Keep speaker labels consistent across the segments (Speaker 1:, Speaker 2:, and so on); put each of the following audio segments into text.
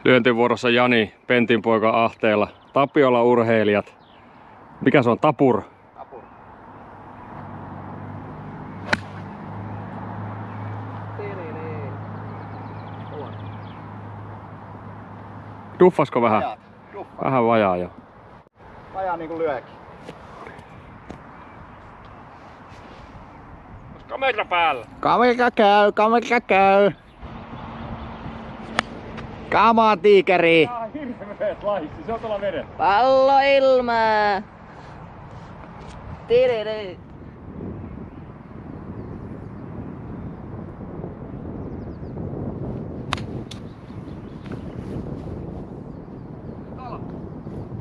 Speaker 1: Lyöntivuorossa Jani, Pentin poika Ahteella. Tapiola urheilijat. Mikä se on? Tapur?
Speaker 2: Tapur.
Speaker 1: Duffasko vähän?
Speaker 2: Vajaat. Duffa.
Speaker 1: Vähän vajaa jo.
Speaker 2: Vajaa niinku lyökin.
Speaker 1: Kamera päällä.
Speaker 2: Kamera käy, kamera käy. Kamaa tiikeri.
Speaker 1: Tää on hirveet laissi, se on tuolla vedessä.
Speaker 3: Pallo ilmaa. Tiriri.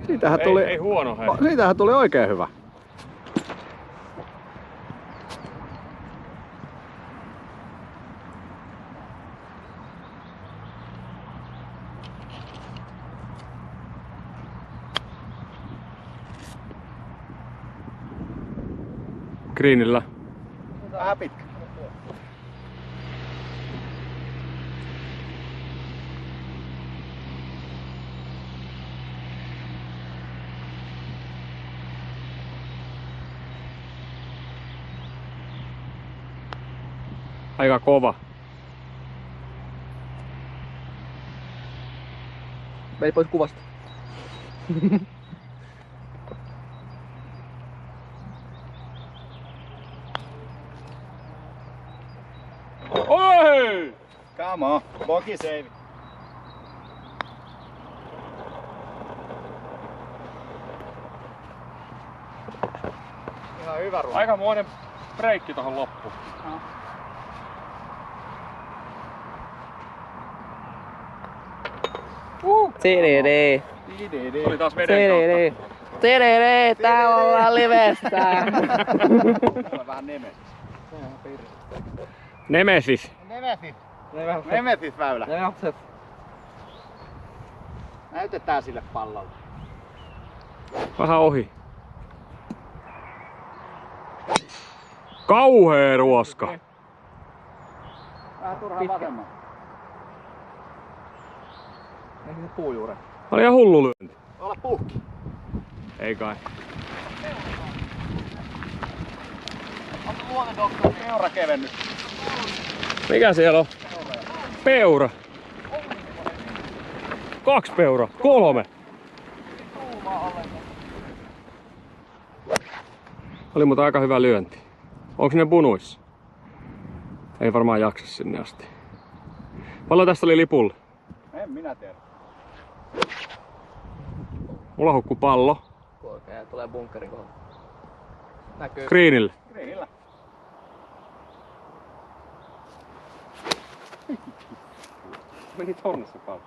Speaker 2: Siitähän tuli,
Speaker 1: Ei huono hei.
Speaker 2: siitähän tuli oikein hyvä.
Speaker 1: Greenillä.
Speaker 2: Vähän pitkä.
Speaker 1: Aika kova.
Speaker 3: Vei pois kuvasta.
Speaker 1: Oi!
Speaker 2: Come on, bogi save. Ihan hyvä ruoka.
Speaker 1: Aikamoinen breikki tohon loppuun.
Speaker 3: Tiriri.
Speaker 1: Oli taas veden
Speaker 3: Tiriri. Tiriri. Täällä ollaan livestä.
Speaker 2: Vähän nemesis.
Speaker 1: Nemesis.
Speaker 2: Nemesis väylä. Näytetään sille pallolle.
Speaker 1: Vähän ohi. Kauhea ruoska.
Speaker 2: Vähän turhaan vasemman.
Speaker 3: Eikä se puujuure.
Speaker 1: Oli ihan hullu lyönti.
Speaker 2: Olla puhki.
Speaker 1: Ei kai.
Speaker 2: Onko luontodoktori peura kevennyt?
Speaker 1: Mikä siellä on? Peura. 2 peuraa. 3. Oli mutta aika hyvä lyönti. Onko ne punuissa? Ei varmaan jaksa sinne asti. Paljon tästä oli lipulle?
Speaker 2: En minä tiedä.
Speaker 1: Mulla hukku pallo.
Speaker 3: Korkea tulee bunkkerin kohdalla. Näkyy.
Speaker 1: Greenille.
Speaker 2: Greenillä.
Speaker 1: Meni tonne se pallo.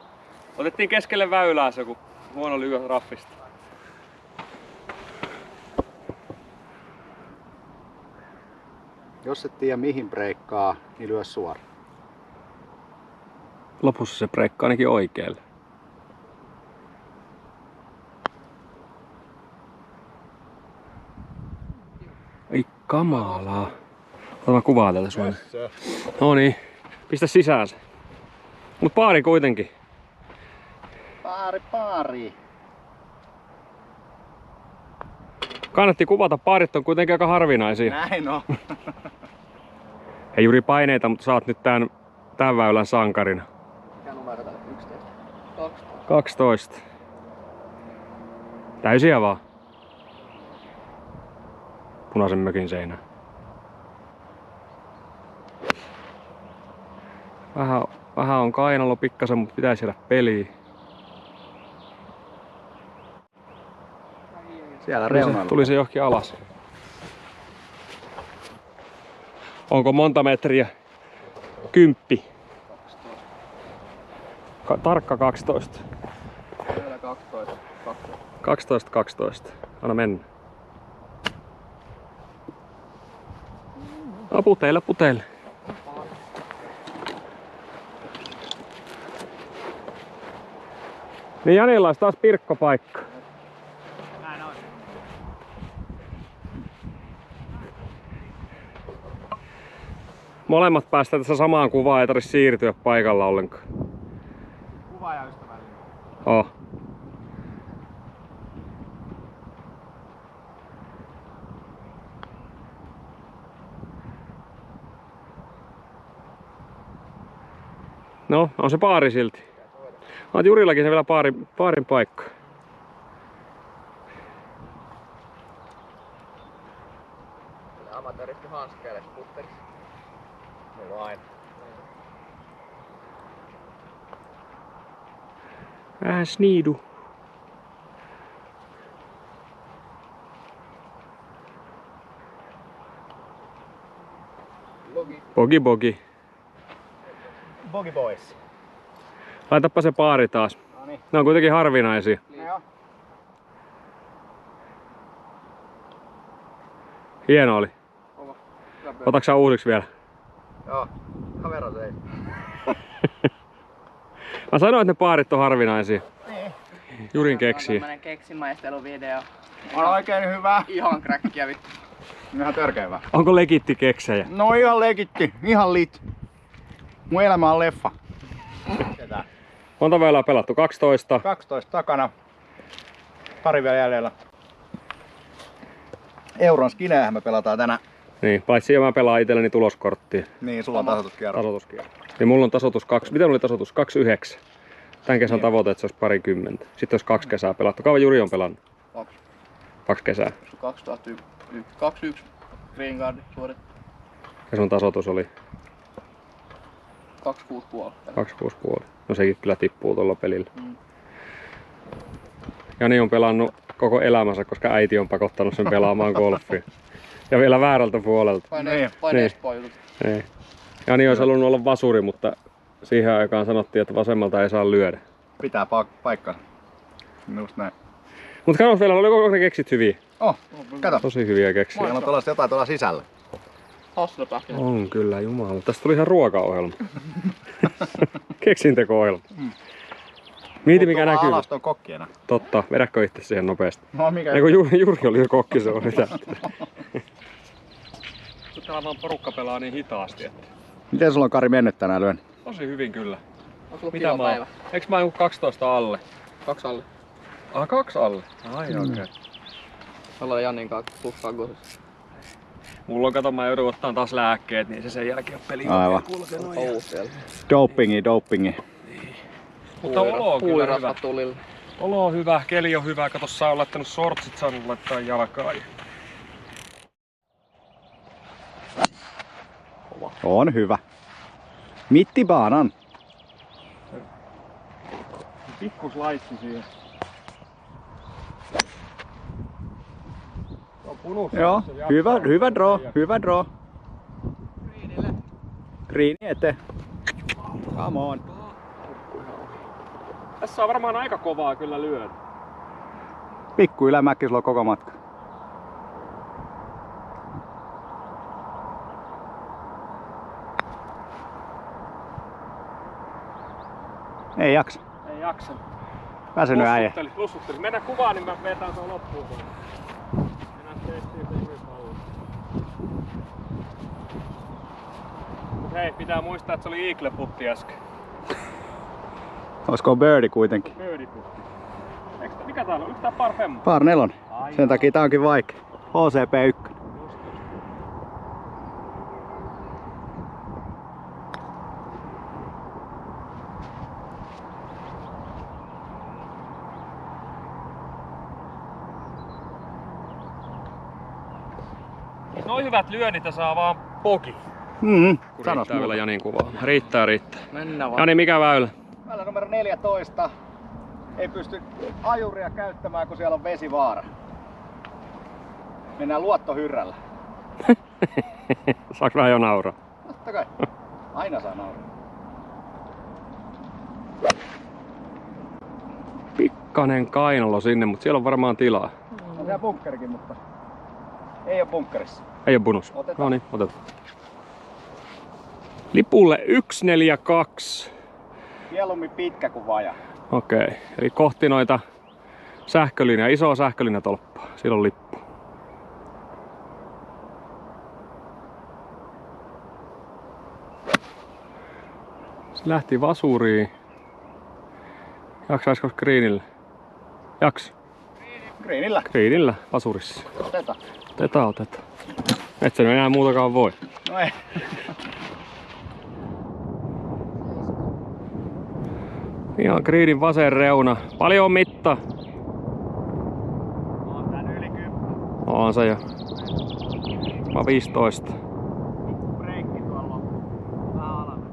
Speaker 1: Otettiin keskelle väylää se, kun huono lyö raffista.
Speaker 2: Jos et tiedä mihin breikkaa, niin lyö suoraan.
Speaker 1: Lopussa se breikkaa ainakin oikealle. Ei kamalaa. Ota mä kuvaan täältä Suomen. No niin, pistä sisään se. Mut paari kuitenkin.
Speaker 2: Paari.
Speaker 1: Kannatti kuvata, paarit on kuitenkin aika harvinaisia.
Speaker 2: Näin on.
Speaker 1: Ei juuri paineita, mutta sä oot nyt tän väylän sankarina.
Speaker 3: Mikä numero täällä? 11. 12.
Speaker 1: 12. Täysiä vaan. Punaisen mökin seinään. Vähän on kainalo pikkasen, mutta pitäisi jäädä peliin.
Speaker 2: Siellä reunalla.
Speaker 1: Tuli se johonkin alas. Onko monta metriä? 10. Tarkka 12.
Speaker 3: Vielä 12.
Speaker 1: 12. Anna mennä. No puteille. Niin Janilla olisi taas pirkkopaikka.
Speaker 2: Näin on.
Speaker 1: Molemmat päästään tässä samaan kuvaan, ei tarvitse siirtyä paikalla ollenkaan.
Speaker 2: Kuvaaja ystävällinen.
Speaker 1: Oh. No, on se paari silti. Oot Jurillakin se vielä paarin paikka.
Speaker 3: Amatööristi hanskeille putterissa.
Speaker 2: Mulla on aina.
Speaker 1: Vähän sniidu. Bogi bogi.
Speaker 2: Boogie Boys.
Speaker 1: Laitapa se paari taas.
Speaker 2: Noniin.
Speaker 1: Ne on kuitenkin harvinaisia.
Speaker 2: Joo.
Speaker 1: Hieno oli.
Speaker 3: Oma.
Speaker 1: Otatko sä uusiksi vielä?
Speaker 3: Joo. Kamera ei.
Speaker 1: Mä sanoin, että ne paarit on harvinaisia.
Speaker 2: Niin.
Speaker 1: Jurin keksii.
Speaker 3: Tämmönen keksimaisteluvideo.
Speaker 2: On oikein hyvä.
Speaker 3: Ihan kräkkiä vittu.
Speaker 2: Ihan törkeä hyvä.
Speaker 1: Onko legitti keksejä?
Speaker 2: No ihan legitti. Ihan lit. Mun elämä on leffa. Ketään.
Speaker 1: Monta väylää pelattu? 12.
Speaker 2: 12 takana. Pari vielä jäljellä. Euron skineähän me pelataan tänään.
Speaker 1: Niin, paitsi mä pelaan itselleni tuloskorttia.
Speaker 2: Niin, sulla on tasoituskierros.
Speaker 1: Tasoituskierros. Ja mulla on tasoitus 2. Mitä mulla oli tasoitus? 29. Tän kesän tavoite, että se olisi parikymmentä. Sitten olisi 2 kesää pelattu. Kauan Juri on pelannut? 2 kesää.
Speaker 3: 2021 Green Guard suoritti.
Speaker 1: Ja sun tasoitus oli
Speaker 3: 26,5.
Speaker 1: 26,5. No sekin kyllä tippuu tuolla pelillä. Jani on pelannut koko elämänsä, koska äiti on pakottanut sen pelaamaan golfia. Ja vielä väärältä puolelta.
Speaker 3: Paine Espoo jutut.
Speaker 1: Ei. Jani olisi halunnut olla vasuri, mutta siihen aikaan sanottiin, että vasemmalta ei saa lyödä.
Speaker 2: Pitää paikkaa. Just näin.
Speaker 1: Mutta katsos vielä, oliko ne keksit hyviä?
Speaker 2: Oh, kato.
Speaker 1: Tosi hyviä keksiä.
Speaker 2: Siellä on jotain tuolla sisällä.
Speaker 3: Hasselpähkinä.
Speaker 1: On kyllä, jumala. Tästä tuli ihan ruokaohjelma. Keksinteko-ohjelma. Mieti mikä näkyy.
Speaker 2: Alaston kokkiena.
Speaker 1: Totta, vedäkö itse siihen nopeasti?
Speaker 2: No mikä?
Speaker 1: Ei kun Juri oli jo kokki, se on mitä. Täällä vaan porukka pelaa niin hitaasti, että...
Speaker 2: Miten sulla on Kari mennyt tänään lyön?
Speaker 1: Tosi hyvin kyllä.
Speaker 3: On sulla
Speaker 1: Mitä mä oon?
Speaker 3: kilopäivä?
Speaker 1: Eiks mä joku 12 alle?
Speaker 3: 2 alle.
Speaker 1: 2 alle? Ai okei.
Speaker 3: Ollaan Jannin kanssa pussagosissa.
Speaker 1: Mulla on, kato, mä joudun ottaa taas lääkkeet, niin se sen jälkeen peli
Speaker 2: Aivan.
Speaker 1: kulkenut.
Speaker 3: Siellä.
Speaker 2: Dopingi.
Speaker 1: Mutta olo on kyllä hyvä.
Speaker 3: Puulirasvat tulille.
Speaker 1: Olo on hyvä, keli on hyvä. Kato, sä oon laittanut sortsit, saanut laittaa jalkaan.
Speaker 2: On hyvä. Mittibaanan.
Speaker 1: Pikkus laitsi siihen.
Speaker 2: Joo, hyvä draw. Green eteen. Come on.
Speaker 1: Tässä on varmaan aika kovaa kyllä lyödä.
Speaker 2: Pikku ylämäki sulla on koko matka. Ei jaksa.
Speaker 1: Ei jaksa.
Speaker 2: Väsynyt äijä.
Speaker 1: Lussutteli. Mennään kuvaan, niin mä vetän tuon loppuun. Mennään teettiin se Juri pallo. Mut hei, pitää muistaa, että se oli Eagle putti äsken.
Speaker 2: Olisiko birdie kuitenkin?
Speaker 1: Birdie putti. Mikä täällä on? Yksi tää par femmo?
Speaker 2: Par 4. Sen takia tää onkin vaikea. OCP 1.
Speaker 1: Noin hyvät lyönnit ja saa vaan poki. Kun
Speaker 2: Sanos
Speaker 1: riittää vielä Janin kuvaa. Riittää.
Speaker 3: Mennään vaan.
Speaker 1: Jani, mikä väylä?
Speaker 2: Väylä numero 14. Ei pysty ajuria käyttämään, kun siellä on vesivaara. Mennään luottohyrrällä.
Speaker 1: Saaks vähän jo nauraa?
Speaker 2: Totta kai. Aina saa nauraa.
Speaker 1: Pikkanen kainalo sinne, mutta siellä on varmaan tilaa.
Speaker 2: On siellä bunkkerikin, mutta ei ole bunkkerissa.
Speaker 1: Ei oo bonus.
Speaker 2: Otetaan.
Speaker 1: No niin, otetaan. Lipulle 142.
Speaker 2: Mieluummin pitkä kuin vaja.
Speaker 1: Okei, eli kohti noita sähkölinjaa, isoa sähkölinjatolppaa. Siellä on lippu. Se lähti vasuriin. Jaksaisko greenillä? Jaks.
Speaker 2: Greenillä.
Speaker 1: Greenillä, vasurissa.
Speaker 2: Oteta.
Speaker 1: Oteta. Et sä enää muutakaan voi.
Speaker 2: No ei.
Speaker 1: Ihan greenin vasen reuna. Paljon on mitta.
Speaker 2: On tän yli 10.
Speaker 1: On se jo. Mä 15.
Speaker 2: Breikki tuolla on. Vähän alamme.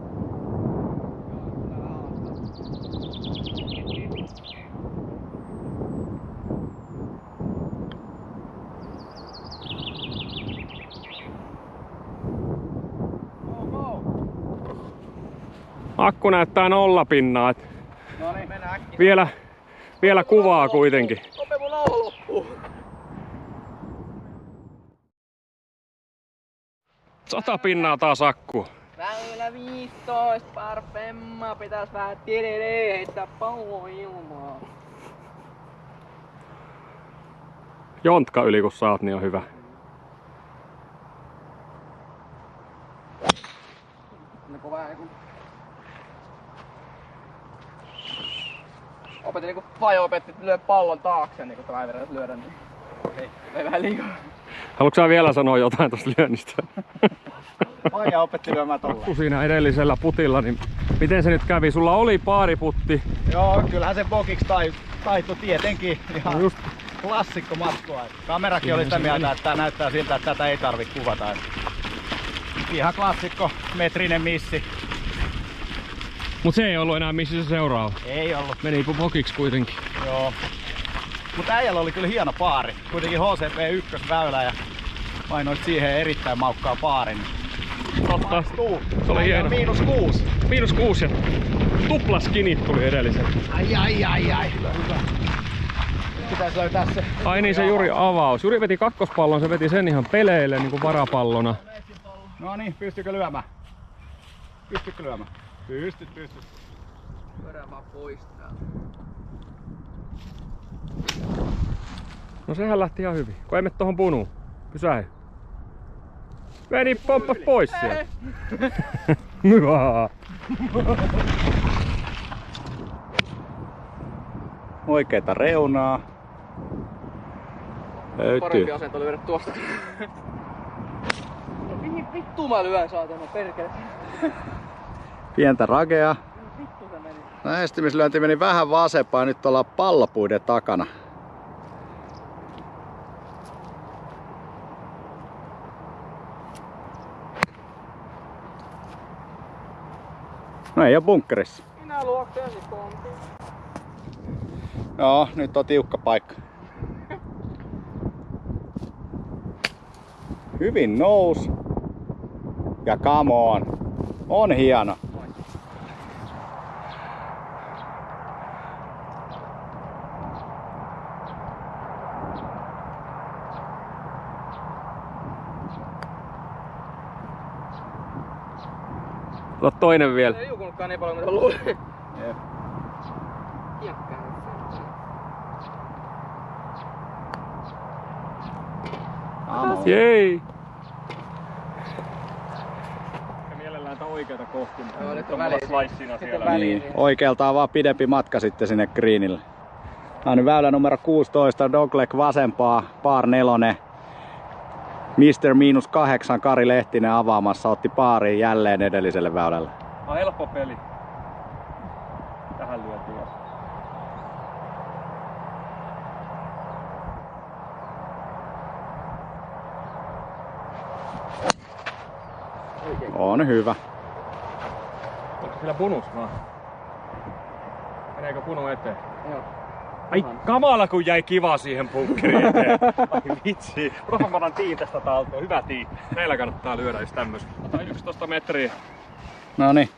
Speaker 1: Akku näyttää 0 pinnaa. Et
Speaker 2: No niin, mennään äkkiä.
Speaker 1: vielä kuvaa kuitenkin.
Speaker 3: Ope mun nauho loppuu.
Speaker 1: 100 pinnaa taas akku.
Speaker 3: Väylä 15, parfemma, pitäis vähän tiedele, heittää palloa ilmaa.
Speaker 1: Jontka yli kun saat, niin on hyvä.
Speaker 3: Niinku vähän niinku... Opetin niinku Fajo opetti, että lyö pallon taakse niinku tämän verran lyödä, niin... Ei vähän liikaa.
Speaker 1: Haluatko sä vielä sanoa jotain tosta lyönnistä?
Speaker 2: Faija opetti lyömään tolleen.
Speaker 1: Siinä edellisellä putilla, niin miten se nyt kävi? Sulla oli paariputti.
Speaker 2: Joo, kyllähän se bogiksi taitui tietenkin. Ihan
Speaker 1: No just.
Speaker 2: klassikko matkoa. Kamerakin oli sitä mieltä, että tää näyttää siltä, että tätä ei tarvitse kuvata. Ihan klassikko, metrinen missi.
Speaker 1: Mut se ei ollut enää missä se seuraava.
Speaker 2: Ei ollut.
Speaker 1: Meni bokiksi kuitenkin.
Speaker 2: Joo. Mutta äijällä oli kyllä hieno paari. Kuitenkin HCP1 väylä ja painoit siihen erittäin maukkaan paarin.
Speaker 1: Totta. Se oli hieno.
Speaker 2: -6.
Speaker 1: -6 ja tuplaskinit tuli edellisen.
Speaker 2: Ai. Hyvä. Pitäis löytää se.
Speaker 1: Ai niin, se Juri avaus. Juri veti kakkospallon, se veti sen ihan peleille niinku varapallona.
Speaker 2: No niin, pystykö lyömään? Pystyt.
Speaker 3: Pyörää vaan pois täältä.
Speaker 1: No sehän lähti ihan hyvin. Kun ei mene tohon punuun. Pysähy. Meni pomppas pois sieltä. Hyvä.
Speaker 2: Oikeeta reunaa.
Speaker 3: Parempi
Speaker 2: Löytyy.
Speaker 3: asento lyödä tuosta. No mihin vittu mä lyön saatana perkele?
Speaker 2: Pientä ragea.
Speaker 3: Vittu se meni.
Speaker 2: Lähestymislyönti meni vähän vasempaan, nyt ollaan pallopuiden takana. No ei oo bunkkerissa.
Speaker 3: Minä luokseesi pompi.
Speaker 2: Joo, nyt on tiukka paikka. Hyvin nous. Ja come on. On hieno.
Speaker 1: Ota toinen vielä.
Speaker 3: Ei liukunutkaan niin paljon mitä luulin.
Speaker 2: Jep.
Speaker 3: Jäkkää.
Speaker 2: Come on.
Speaker 1: Jei! Mielellään tää oikeeta kohti.
Speaker 3: Joo, nyt on väliin.
Speaker 1: Slicena siellä.
Speaker 2: Niin, oikealta on vaan pidempi matka sitten sinne greenille. Tää on nyt väylä numero 16, dogleg vasempaa, par 4. Mr. -8 Kari Lehtinen avaamassa, otti paariin jälleen edelliselle väylälle.
Speaker 1: On helppo peli. Tähän lyötiin.
Speaker 2: On hyvä.
Speaker 1: Onko sillä punus vaan? Meneekö punu eteen?
Speaker 3: Joo.
Speaker 1: Ai kamala kun jäi kiva siihen bunkkeriin eteen. Ai vitsi. Mä otan tiin tästä taltoon. Hyvä tii. Meillä kannattaa lyödä just tämmöstä. Otan 11 metriä.
Speaker 2: Noniin.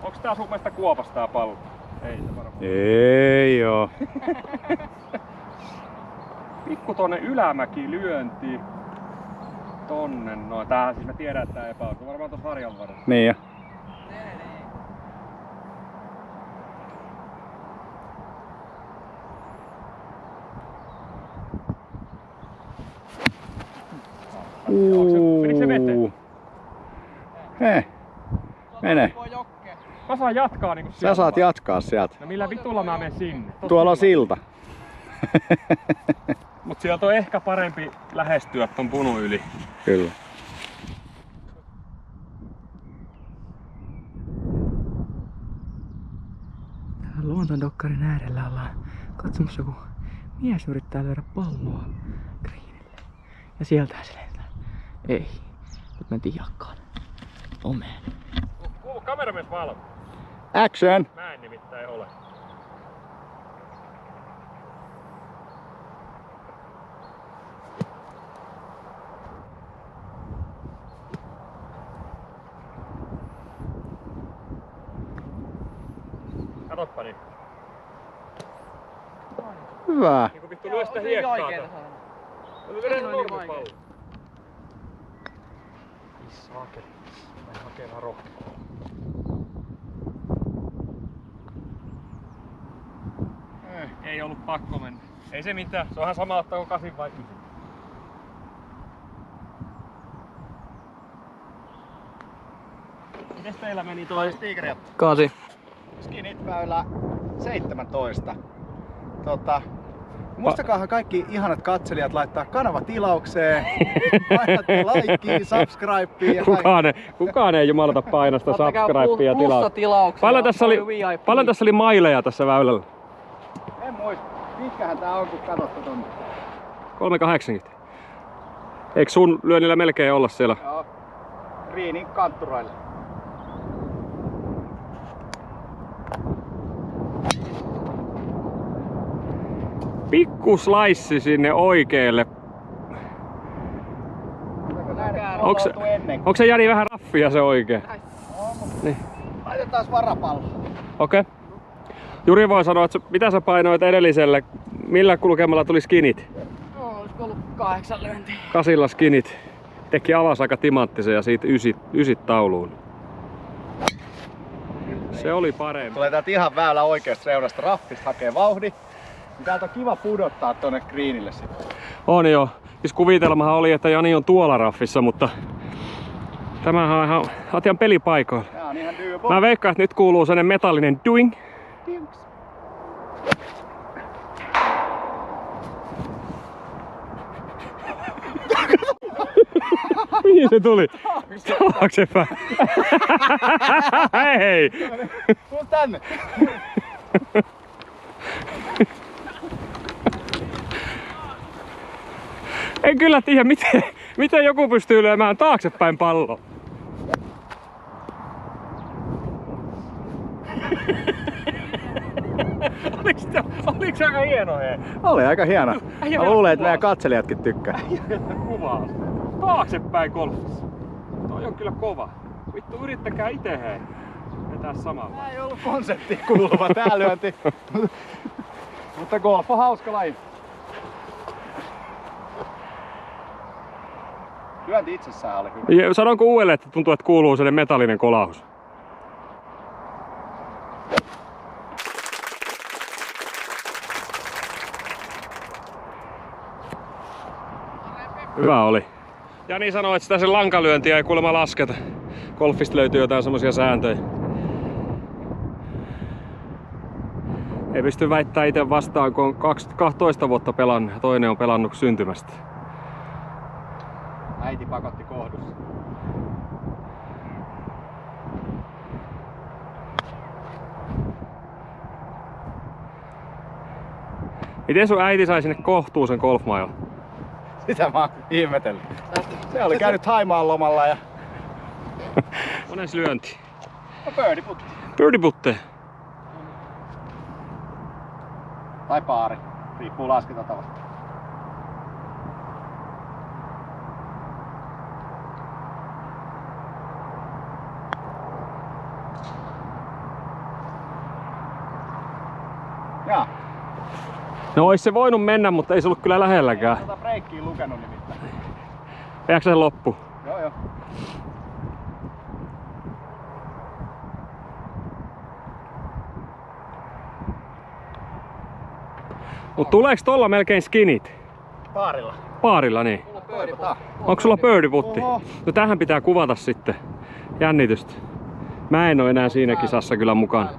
Speaker 1: Onks tää sun mielestä kuopas tää pallo? Ei se varmaan.
Speaker 2: Ei oo.
Speaker 1: Pikku tonne ylämäki lyönti. Tonne noin. Tämähän siis mä tiedän, että tää epäontuu. Varmaan tossa harjan varrella.
Speaker 2: Niin jo.
Speaker 1: Menikö se veteen?
Speaker 2: Hei. Mene.
Speaker 3: Voi jokke.
Speaker 1: Mä saan jatkaa niinku
Speaker 2: Sä
Speaker 1: sieltä
Speaker 2: saat
Speaker 1: vai?
Speaker 2: jatkaa sieltä.
Speaker 1: No millä vitulla mä menen sinne?
Speaker 2: Tuolla on silta.
Speaker 1: Mut sieltä on ehkä parempi lähestyä ton punun yli.
Speaker 2: Kyllä.
Speaker 3: Luontodokkarin äärellä ollaan katsomassa, kun mies yrittää lyödä palloa greenille. Ja sieltähän se lentää. Ei. Nyt mentiin jakkaan. Omeen.
Speaker 1: Kuuluu kameramies valvo.
Speaker 2: Action!
Speaker 1: Mä en nimittäin ole. Katoppa niin.
Speaker 2: Hyvä.
Speaker 1: Niinku vittu lyö sitä hiekkaa. Vedä
Speaker 3: Noin
Speaker 1: normi
Speaker 3: vaikea.
Speaker 1: pallo. Saakeli. Mä en hakee vähän rohkeaa. Ei ollut pakko mennä. Ei se mitään. Se onhan sama ottaako 8 vai 9. Mites teillä meni toi?
Speaker 2: Tigerijat.
Speaker 3: 8.
Speaker 2: Skinit väylä 17. Muistakaahan kaikki ihanat katselijat laittaa kanava tilaukseen. Painatte likea, subscribea ja
Speaker 1: Kukaan ei jumalata painasta subscribea ja tilaa. Paljon tässä oli maileja tässä väylällä?
Speaker 2: En muista. Pitkähän tää on, kun katsotte tonne.
Speaker 1: 380. Eikö sun lyönnillä melkein olla siellä?
Speaker 2: Joo. Greenin kantturoille.
Speaker 1: Pikku slice sinne oikealle. Onko se Jani vähän raffia se oikein? Niin.
Speaker 2: Laitetaan varapallo.
Speaker 1: Okei. Okay. Juri voi sanoa, että mitä sä painoit edelliselle? Millä kulkemalla tuli skinit?
Speaker 3: No, olisiko ollut 8 lyöntiä?
Speaker 1: 8 skinit. Teki avasi aika timanttisen ja siitä ysit tauluun. Se oli parempi.
Speaker 2: Tulee täältä ihan väylä oikeasta reunasta raffista hakee vauhdi. Täältä on kiva pudottaa tonne greenille sitten.
Speaker 1: On joo. Siis kuvitelmahan oli, että Jani on tuolla raffissa, mutta tämähän on ihan pelipaikoilla.
Speaker 2: Tää on ihan doable.
Speaker 1: Mä veikkaan, että nyt kuuluu sellainen metallinen doing.
Speaker 2: Tiuks.
Speaker 1: Mihin se tuli? Taaksepäin. Hei!
Speaker 2: Tuu tänne.
Speaker 1: En kyllä tiedä, miten joku pystyy lyömään taaksepäin palloa. Oliko se aika hieno hei?
Speaker 2: Oli aika hieno.
Speaker 1: Äijä
Speaker 2: Mä luulen, että
Speaker 1: kuvaa.
Speaker 2: meidän katselijatkin tykkää.
Speaker 1: Kuvaa. Taaksepäin golfissa. Toi on kyllä kova. Vittu yrittäkää ite hei. Vetää samalla.
Speaker 2: Tää ei ollut konseptiin kuuluva tää lyönti. Mutta golf on hauska laji. Lyönti itsessään oli hyvä.
Speaker 1: Ja sanonko uudelleen, että tuntuu, että kuuluu sellainen metallinen kolahus? Hyvä oli. Jani sanoi, että sitä sen lankalyöntiä ei kuulemma lasketa. Golfista löytyy jotain semmosia sääntöjä. Ei pysty väittämään itse vastaan, kun on 12 vuotta pelannut ja toinen on pelannut syntymästä.
Speaker 2: Äiti pakotti kohdussa.
Speaker 1: Miten sun äiti sai sinne kohtuullisen golfmailan?
Speaker 2: Sitä mä oon ihmetellyt. Se oli käynyt Haimaan lomalla ja
Speaker 1: Mones lyönti?
Speaker 2: birdie putti.
Speaker 1: Birdie putte.
Speaker 2: Tai paari. Riippuu laskentatavasta. Jaa.
Speaker 1: No ois se voinut mennä, mutta ei se ollut kyllä lähelläkään.
Speaker 2: Ei breikkiä lukenut nimittäin.
Speaker 1: Jääkö se loppu?
Speaker 2: Joo joo.
Speaker 1: Mut tuleeks tolla melkein skinit?
Speaker 2: Paarilla.
Speaker 1: Paarilla niin.
Speaker 2: Toivotaan.
Speaker 1: Onko sulla birdie putti?
Speaker 2: Oho.
Speaker 1: No tähän pitää kuvata sitten. Jännitystä. Mä en oo enää siinä kisassa kyllä mukana.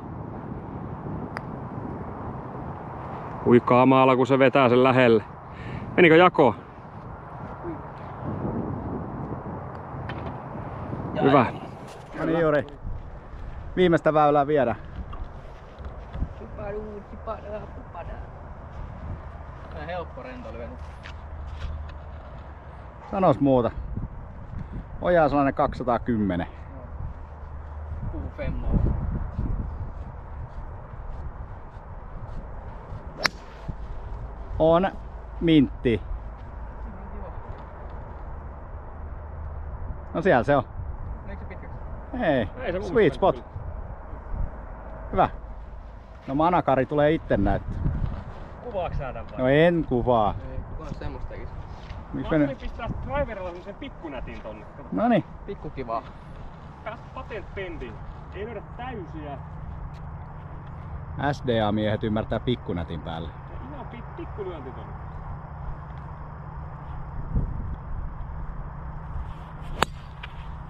Speaker 1: Ui kamala kun se vetää sen lähelle. Menikö jako? Hyvä.
Speaker 2: No niin Juri. Viimeistä väylää viedä.
Speaker 3: Tää helppo rento lyönyt.
Speaker 2: Sanois muuta. Ojaa sellainen 210.
Speaker 3: Kuu femmo.
Speaker 2: On mintti. No siellä se on.
Speaker 3: Menikö se pitkäksi?
Speaker 2: Ei,
Speaker 1: Ei se mun
Speaker 2: sweet
Speaker 1: mielestä
Speaker 2: spot.
Speaker 1: kyllä.
Speaker 2: Hyvä. No manakari tulee itse näyttää.
Speaker 1: Kuvaaks sä tän vai?
Speaker 2: No en kuvaa.
Speaker 3: Ei, kukaan semmoista tekis.
Speaker 2: Miks
Speaker 1: Mä
Speaker 2: me
Speaker 1: ajattelin pistää driverilla semmosen pikkunätin tonne.
Speaker 2: Noniin.
Speaker 3: Pikku kivaa.
Speaker 1: Päästä patent pendiin. Ei löydä täysiä.
Speaker 2: SDA-miehet ymmärtää pikkunätin päälle.
Speaker 1: Ihan pikkulyönti tonne.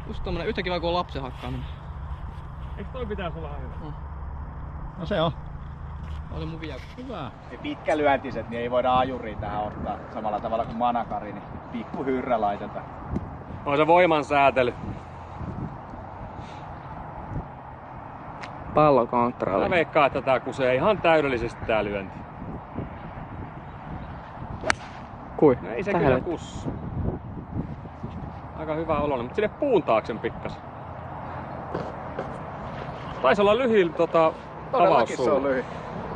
Speaker 3: Just tommonen yhtä kiva kuin on lapsen hakkaaminen.
Speaker 1: Eikö toi pitäis olla hyvä?
Speaker 2: No se on.
Speaker 3: On se mun viaku.
Speaker 2: Hyvä. Ne pitkälyöntiset, niin ei voida ajuriin tähän ottaa samalla tavalla kuin manakari, niin pikku hyrrä laitetaan.
Speaker 1: On se voiman säätely.
Speaker 3: Pallokontrolli.
Speaker 1: Mä veikkaan, että tää kusee ihan täydellisesti tää lyönti.
Speaker 3: Kui?
Speaker 1: No ei se
Speaker 3: Tähän
Speaker 1: kyllä
Speaker 3: nyt.
Speaker 1: kussu. Aika hyvä oloinen, mutta sinne puun taakse pikkas. Taisi olla lyhyt
Speaker 2: Todellakin se on
Speaker 1: avaussuunta.
Speaker 2: lyhyt.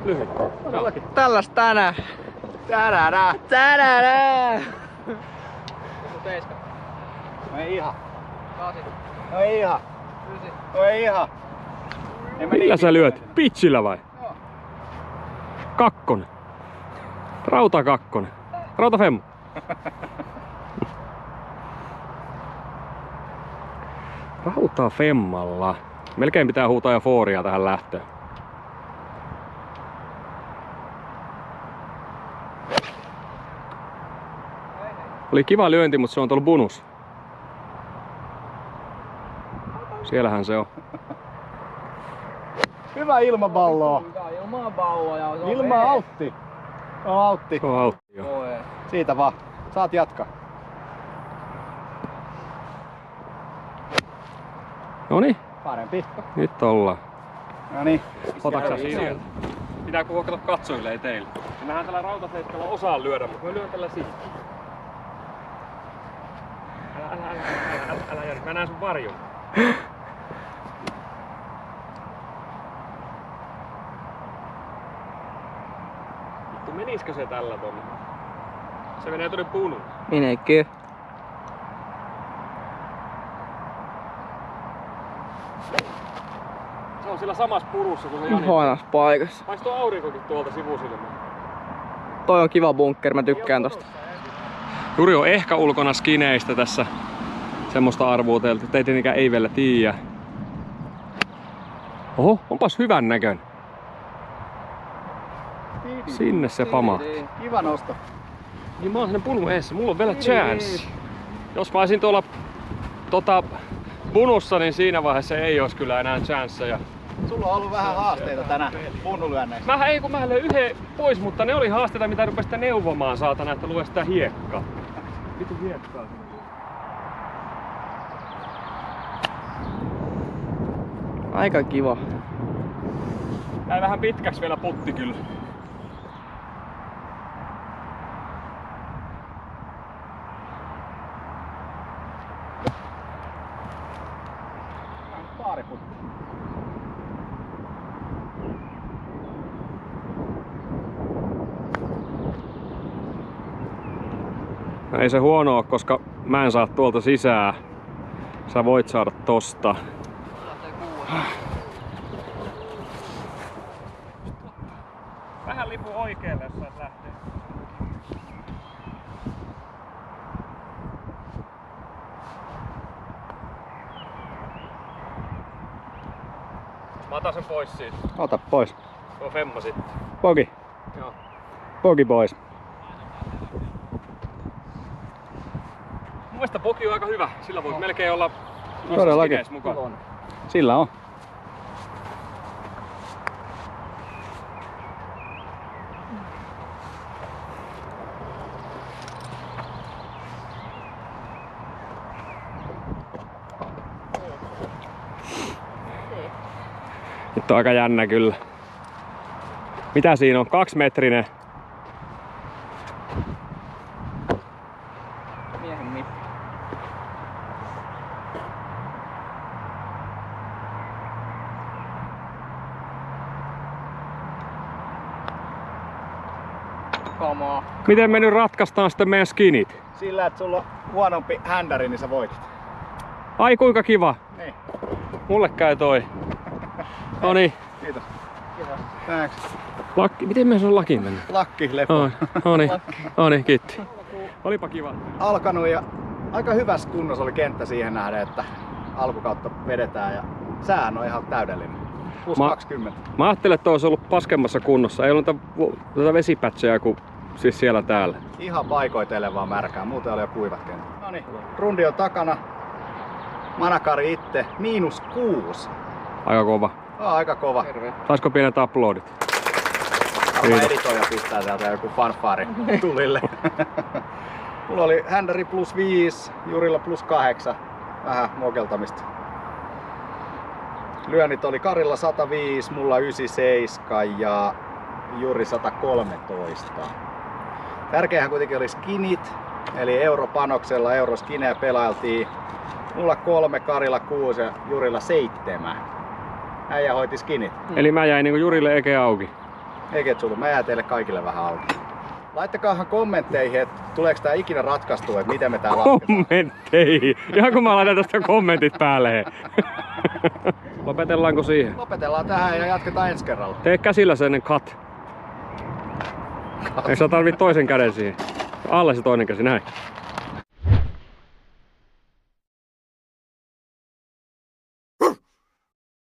Speaker 1: Lyhyt.
Speaker 2: Todellakin.
Speaker 3: Tällaista tänään.
Speaker 2: Tärärää.
Speaker 3: Tänään! Teiska.
Speaker 2: No ei ihan.
Speaker 3: 8.
Speaker 2: No ei ihan.
Speaker 3: 9.
Speaker 2: No ei ihan. En mä
Speaker 1: Millä
Speaker 2: niin
Speaker 1: sä lyöt? Pitchillä vai?
Speaker 2: Joo.
Speaker 1: Kakkonen. Rauta kakkonen. Rauta femmo. Rauta femmalla. Melkein pitää huutaa jo fooria tähän lähtöön. Oli kiva lyönti, mutta se on tullut bonus. Siellähän se on.
Speaker 2: Hyvä ilmapalloa.
Speaker 3: Hyvä ilmaa palloa ja se on
Speaker 2: Ilma autti. On autti.
Speaker 1: Se on autti jo.
Speaker 3: Voi.
Speaker 2: Siitä vaan. Saat jatkaa.
Speaker 1: Noniin,
Speaker 2: Parempi.
Speaker 1: nyt ollaan.
Speaker 2: No niin.
Speaker 1: Otaksä sieltä? Pitää kuokata katsojille, ei teille. Ja mähän tällä rautaseiskalla osaan lyödä, mutta mä lyön tällä siitä. Älä Jari, mä näen sun varjon. Vittu, meniskö se tällä tonne? Se menee tonne punuun.
Speaker 3: Menekö?
Speaker 1: Se on sillä samassa purussa kuin se Jani.
Speaker 3: Huonossa paikassa.
Speaker 1: Paistuu aurinkokin tuolta sivusilmään.
Speaker 3: Toi on kiva bunkkeri, mä tykkään tosta.
Speaker 1: Juri on ehkä ulkona skineistä tässä semmoista arvuuteltu, että ei tietenkään ei vielä tiedä. Oho, onpas hyvän näköinen. Sinne se pamahti.
Speaker 2: Kiva nosto.
Speaker 1: Niin mä oon sinne punun eessä, mulla on vielä chance. Jos mä olisin tuolla punussa, niin siinä vaiheessa ei olisi kyllä enää chanceja.
Speaker 2: Sulla on ollut vähän haasteita tänään punnulyönneissä.
Speaker 1: Mä löin yhden pois, mutta ne oli haasteita, mitä rupesi sitä neuvomaan saatana, että lue sitä hiekkaa. Vitu hiekkaa.
Speaker 3: Aika kiva.
Speaker 1: Jäi vähän pitkäksi vielä putti kyllä.
Speaker 2: Paariputti.
Speaker 1: No ei se huono oo, koska mä en saa tuolta sisään. Sä voit saada tosta. Vähän lipu oikealle, jos saat lähteä. Mä otan sen pois siitä.
Speaker 2: Ota pois.
Speaker 1: Se on femma sitten.
Speaker 2: Pogi.
Speaker 1: Joo.
Speaker 2: Pogi pois.
Speaker 1: Mun mielestä poki on aika hyvä. Sillä voi melkein olla
Speaker 2: Todellakin.
Speaker 1: mukaan.
Speaker 2: Sillä on.
Speaker 1: Nyt on aika jännä kyllä. Mitä siinä on? 2-metrinen.
Speaker 3: Miehen missi. Come on.
Speaker 1: Miten me nyt ratkaistaan sitten meidän skinit?
Speaker 2: Sillä, että sulla on huonompi händäri, niin sä voitit.
Speaker 1: Ai kuinka kiva.
Speaker 2: Niin.
Speaker 1: Mulle käy toi. Noniin.
Speaker 2: Kiitos.
Speaker 3: Kiitos.
Speaker 2: Thanks.
Speaker 1: Lakki. Miten me se on lakiin mennyt?
Speaker 2: Lakki, lepo.
Speaker 1: Noniin, kiitti. Olipa kiva.
Speaker 2: Alkanut ja aika hyvässä kunnossa oli kenttä siihen nähden, että alkukautta vedetään ja säähän on ihan täydellinen. Plus 20.
Speaker 1: Mä ajattelin, että olisi ollut paskemmassa kunnossa. Ei ollut tätä vesipätsejä kuin siis siellä täällä.
Speaker 2: Ihan paikoitelevaa märkää, muuten oli jo kuivat kentät. Noniin, rundi on takana. Manakari itse, -6.
Speaker 1: Aika kova.
Speaker 2: Aika kova.
Speaker 3: Terve.
Speaker 1: Saisiko pienet uploadit?
Speaker 2: Varmaan editoija pistää täältä joku fanfaari tulille. Mulla oli händäri +5, Jurilla +8. Vähän mokeltamista. Lyönnit oli Karilla 105, mulla 97 ja Juri 113. Tärkeähän kuitenkin oli skinit, eli europanoksella euroskinejä pelailtiin. Mulla 3, Karilla 6 ja Jurilla 7. Äijä hoiti skinit.
Speaker 1: Eli mä jäin niinku Jurille eke auki.
Speaker 2: Eikä tullut, mä jää teille kaikille vähän auki. Laittakahan kommentteihin, että tuleeko tää ikinä ratkaistua, että miten me tää lasketaan.
Speaker 1: Kommentteihin! Ihan kun mä laitan tästä kommentit päälle. Lopetellaanko siihen?
Speaker 2: Lopetellaan tähän ja jatketaan ensi kerralla.
Speaker 1: Tee käsillä sen cut. Ei sä tarvit toisen käden siihen. Alle se toinen käsi, näin.